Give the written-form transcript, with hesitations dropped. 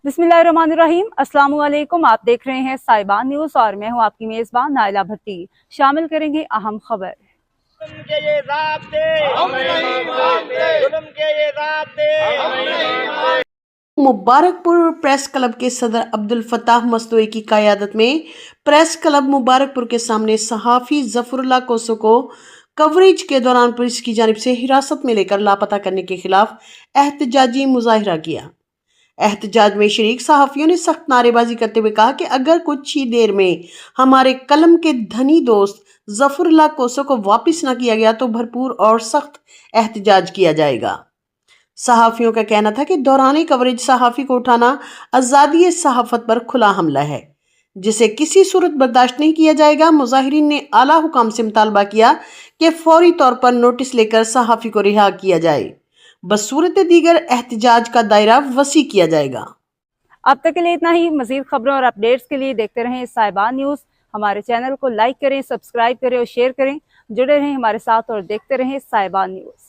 बिस्मिल्लाहिर्रहमानिर्रहीम। अस्सलाम वालेकुम। आप देख रहे हैं साहिबान न्यूज़ और मैं हूं आपकी मेज़बान नाइला भट्टी। शामिल करेंगे अहम खबर। मुबारकपुर प्रेस क्लब के सदर अब्दुल फताह मसदोई की क़यादत में प्रेस क्लब मुबारकपुर के सामने सहाफ़ी ज़फ़रुल्लाह कोसो को कवरेज के दौरान पुलिस की जानिब से हिरासत में लेकर लापता करने के खिलाफ एहतजाजी मुजाहिरा किया। एहतजाज में शरीक सहाफ़ियों ने सख्त नारेबाजी करते हुए कहा कि अगर कुछ ही देर में हमारे कलम के धनी दोस्त ज़फ़रुल्लाह कोसो को वापस न किया गया तो भरपूर और सख्त एहतजाज किया जाएगा। सहाफ़ियों का कहना था कि दौरान कवरेज सहाफ़ी को उठाना आज़ादी सहाफ़त पर खुला हमला है, जिसे किसी सूरत बर्दाश्त नहीं किया जाएगा। मुज़ाहिरीन ने आला हुकाम से मुतालबा किया कि फौरी तौर पर नोटिस लेकर सहाफ़ी को रिहा किया जाए, बसूरत दीगर एहतजाज का दायरा वसी किया जाएगा। अब तक के लिए इतना ही। मज़ीद खबरों और अपडेट्स के लिए देखते रहें साहिबान न्यूज़। हमारे चैनल को लाइक करें, सब्सक्राइब करें और शेयर करें। जुड़े रहें हमारे साथ और देखते रहें साहिबान न्यूज़।